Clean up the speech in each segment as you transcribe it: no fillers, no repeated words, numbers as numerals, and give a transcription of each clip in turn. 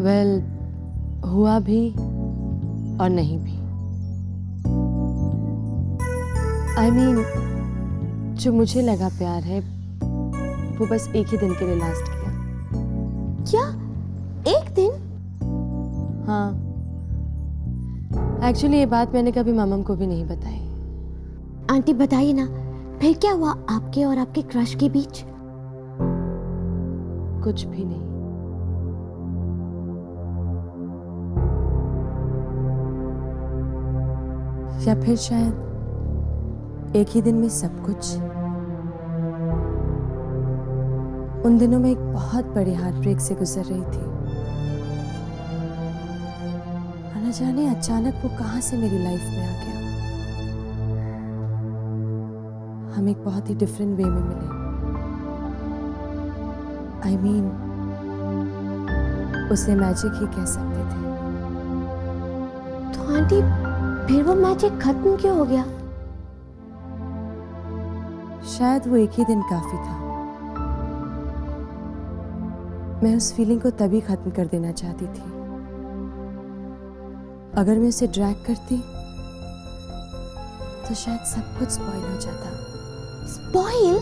Well, हुआ भी और नहीं भी। I mean, जो मुझे लगा प्यार है वो बस एक ही दिन के लिए लास्ट किया। क्या? एक दिन? हाँ, एक्चुअली ये बात मैंने कभी मामम को भी नहीं बताई। आंटी बताइए ना, फिर क्या हुआ आपके और आपके क्रश के बीच? कुछ भी नहीं। या फिर शायद एक ही दिन में सब कुछ। उन दिनों में एक बहुत बड़ी हार्ट ब्रेक से गुजर रही थी। न जाने अचानक वो कहां से मेरी लाइफ में आ गया। हम एक बहुत ही डिफरेंट वे में मिले। I mean, उसे मैजिक ही कह सकते थे। तो आंटी फिर वो मैजिक खत्म क्यों हो गया? शायद वो एक ही दिन काफी था। मैं उस फीलिंग को तभी खत्म कर देना चाहती थी। अगर मैं उसे ड्रैग करती तो शायद सब कुछ स्पॉइल हो जाता। स्पॉइल?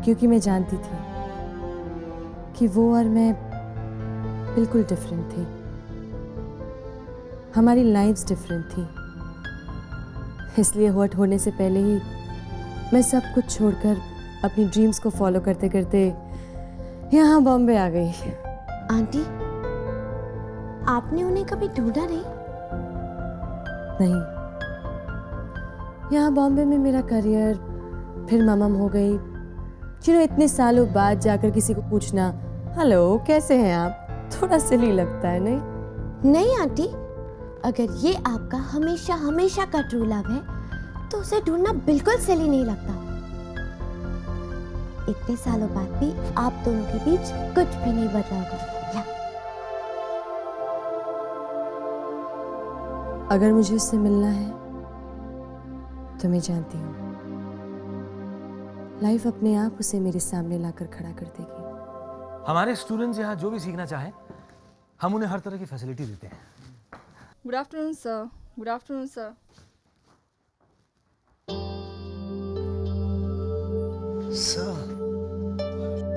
क्योंकि मैं जानती थी कि वो और मैं बिल्कुल डिफरेंट थे। हमारी लाइफ्स डिफरेंट थी। इसलिए हर्ट होने से पहले ही मैं सब कुछ छोड़कर अपनी ड्रीम्स को फॉलो करते करते यहाँ बॉम्बे आ गई। आंटी, आपने उन्हें कभी ढूंढा नहीं? नहीं, यहाँ बॉम्बे में मेरा करियर, फिर ममम हो गई। इतने सालों बाद जाकर किसी को पूछना, हेलो कैसे हैं आप, थोड़ा सिली लगता है नहीं? नहीं आंटी, अगर ये आपका हमेशा हमेशा का ट्रू लव है तो उसे ढूंढना बिल्कुल सिली नहीं लगता। इतने सालों बाद भी आप दोनों के बीच कुछ भी नहीं बदला होगा। अगर मुझे उससे मिलना है तो मैं जानती हूँ लाइफ अपने आप उसे मेरे सामने लाकर खड़ा कर देगी। हमारे स्टूडेंट्स यहाँ जो भी सीखना चाहें हम उन्हें हर तरह की फैसिलिटी देते हैं। Good afternoon sir. Good afternoon sir. Sir,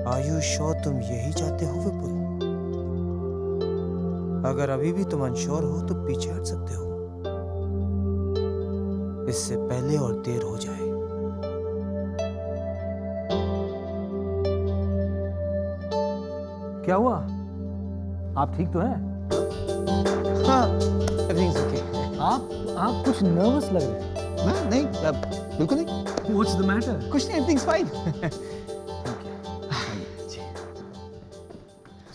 are you sure तुम यही चाहते हो विपुल? अगर अभी भी तुम अनश्योर हो तो पीछे हट सकते हो, इससे पहले और देर हो जाए। क्या हुआ, आप ठीक तो हैं? हाँ, एवरीथिंग इज ओके। आप कुछ नर्वस लग रहे हैं। नहीं, बिल्कुल नहीं। What's the matter? कुछ नहीं, everything is fine.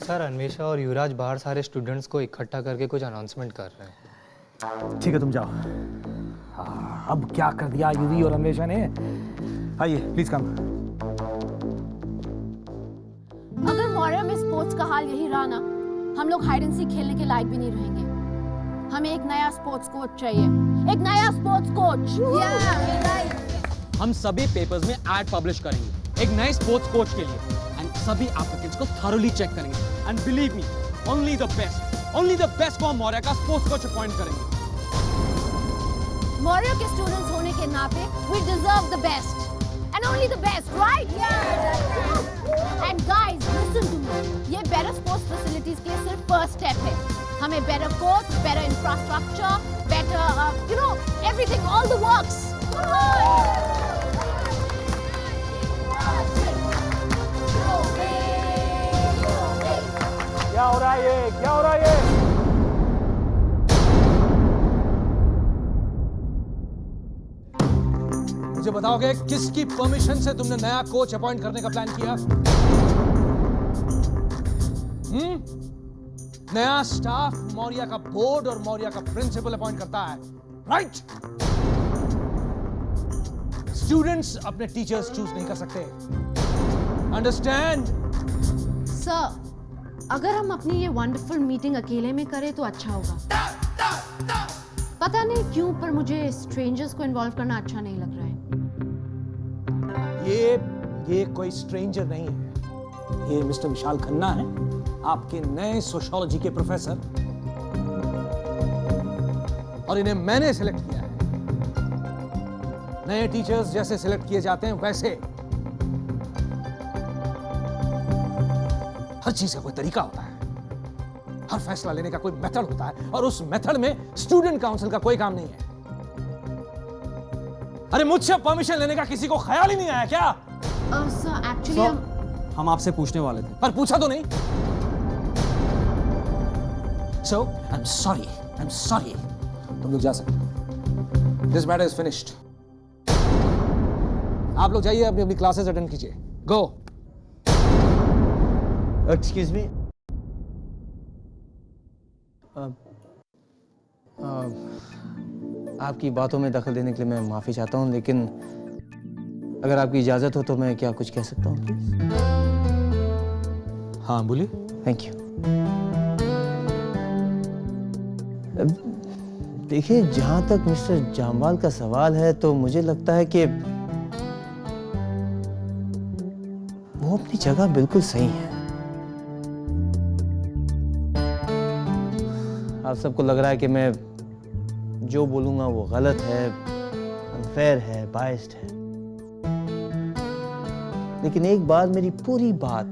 Sir, Anvesha और युवराज बाहर सारे स्टूडेंट्स को इकट्ठा करके कुछ अनाउंसमेंट कर रहे हैं। ठीक है, तुम जाओ। अब क्या कर दिया युवी और अन्वेषा ने। आइए प्लीज कम। अगर मौर्य में स्पोर्ट्स का हाल यही रहा ना, हम लोग हाइड एंड सीक खेलने के लायक भी नहीं रहेंगे। हमें एक नया स्पोर्ट्स कोच चाहिए, एक नया स्पोर्ट्स कोच। हम सभी पेपर्स में ऐड पब्लिश करेंगे एक नए स्पोर्ट्स कोच के लिए, एंड सभी एप्लीकेंट्स को थॉरोली चेक करेंगे, and believe me, only the best को हम मौर्य का स्पोर्ट्स कोच अपॉइंट करेंगे। मौर्य के स्टूडेंट्स होने के नाते we deserve the best and only the best, right? Yeah. And guys, listen to me. ये better sports facilities के सिर्फ first step है। हमें better coach, better infrastructure, better, everything, all the works. क्या हो रहा है ये, क्या हो रहा है ये? मुझे बताओगे किसकी परमिशन से तुमने नया कोच अपॉइंट करने का प्लान किया? नया स्टाफ मौर्य का बोर्ड और मौर्य का प्रिंसिपल अपॉइंट करता है, राइट? स्टूडेंट्स अपने टीचर्स चूज नहीं कर सकते, अंडरस्टैंड? सर, अगर हम अपनी ये वंडरफुल मीटिंग अकेले में करें तो अच्छा होगा। पता नहीं क्यों पर मुझे स्ट्रेंजर्स को इन्वॉल्व करना अच्छा नहीं लग रहा है। ये कोई स्ट्रेंजर नहीं है, ये मिस्टर विशाल खन्ना है, आपके नए सोशियोलॉजी के प्रोफेसर, और इन्हें मैंने सिलेक्ट किया है। नए टीचर्स जैसे सिलेक्ट किए जाते हैं वैसे। हर चीज का कोई तरीका होता है, हर फैसला लेने का कोई मेथड होता है, और उस मेथड में स्टूडेंट काउंसिल का कोई काम नहीं है। अरे मुझसे परमिशन लेने का किसी को ख्याल ही नहीं आया क्या? सर एक्चुअली हम आपसे पूछने वाले थे। पर पूछा तो नहीं। So, I'm sorry. तुम लोग जा सकते। This matter is finished. आप लोग जाइए, अपनी अपनी क्लासेस अटेंड कीजिए। Go. एक्सक्यूज मी, आपकी बातों में दखल देने के लिए मैं माफ़ी चाहता हूँ, लेकिन अगर आपकी इजाज़त हो तो मैं क्या कुछ कह सकता हूँ प्लीज? हाँ बोलिए। Thank you. देखिए, जहाँ तक मिस्टर जामवाल का सवाल है तो मुझे लगता है कि वो अपनी जगह बिल्कुल सही है। आप सबको लग रहा है कि मैं जो बोलूँगा वो गलत है, अनफेयर है, बायस्ड है, लेकिन एक बार मेरी पूरी बात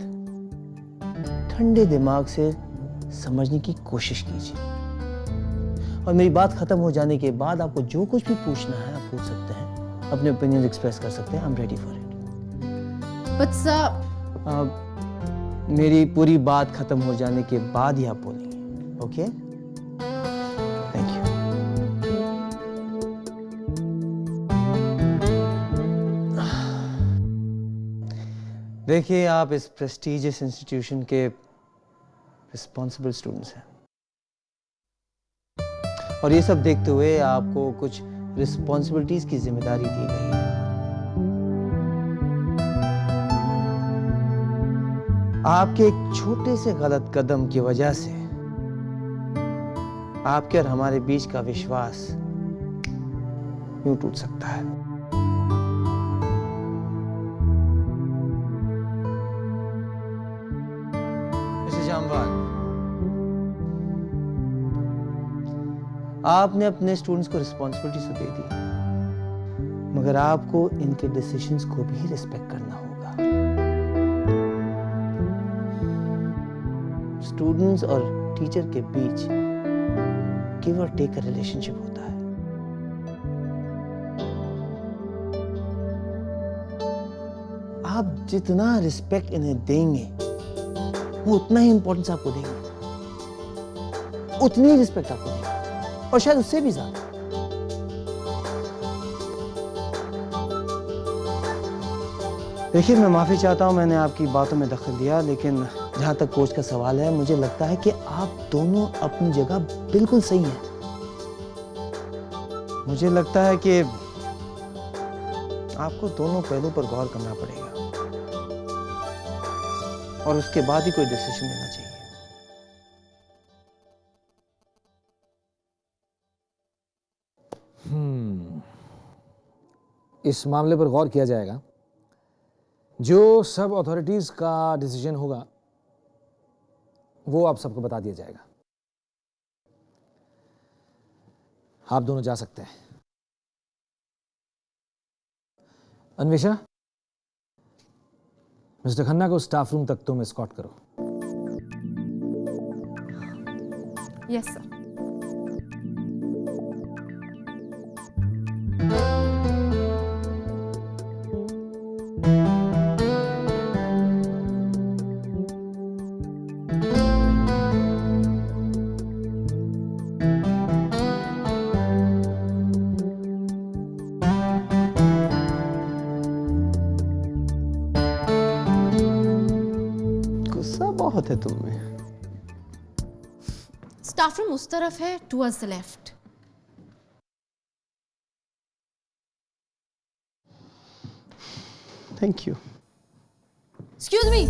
ठंडे दिमाग से समझने की कोशिश कीजिए, और मेरी बात खत्म हो जाने के बाद आपको जो कुछ भी पूछना है आप पूछ सकते हैं, अपने ओपिनियन एक्सप्रेस कर सकते हैं। I am ready for it. But sir मेरी पूरी बात खत्म हो जाने के बाद ही आप बोलेंगे, ओके? Thank you. देखिए, आप इस प्रेस्टिजियस इंस्टीट्यूशन के रिस्पॉन्सिबल स्टूडेंट्स हैं, और ये सब देखते हुए आपको कुछ रिस्पॉन्सिबिलिटीज की जिम्मेदारी दी गई है। आपके एक छोटे से गलत कदम की वजह से आपके और हमारे बीच का विश्वास यूं टूट सकता है। मिस्टर जामवाल, आपने अपने स्टूडेंट्स को रिस्पॉन्सिबिलिटी तो दे दी, मगर आपको इनके डिसीजंस को भी रिस्पेक्ट करना होगा। स्टूडेंट्स और टीचर के बीच गिव और टेक का रिलेशनशिप होता है। आप जितना रिस्पेक्ट इन्हें देंगे वो उतना ही इंपॉर्टेंस आपको देंगे, उतनी रिस्पेक्ट आपको देंगे, और शायद उससे भी ज्यादा। देखिए, मैं माफी चाहता हूं मैंने आपकी बातों में दखल दिया, लेकिन जहां तक कोच का सवाल है, मुझे लगता है कि आप दोनों अपनी जगह बिल्कुल सही हैं। मुझे लगता है कि आपको दोनों पहलू पर गौर करना पड़ेगा, और उसके बाद ही कोई डिसीजन लेना चाहिए। इस मामले पर गौर किया जाएगा। जो सब अथॉरिटीज का डिसीजन होगा वो आप सबको बता दिया जाएगा। आप दोनों जा सकते हैं। अन्वेषा, मिस्टर खन्ना को स्टाफ रूम तक तुम एस्कॉर्ट करो। Yes sir. गुस्सा बहुत है तुम में। स्टाफ रूम उस तरफ है, towards the left. Thank you. Excuse me,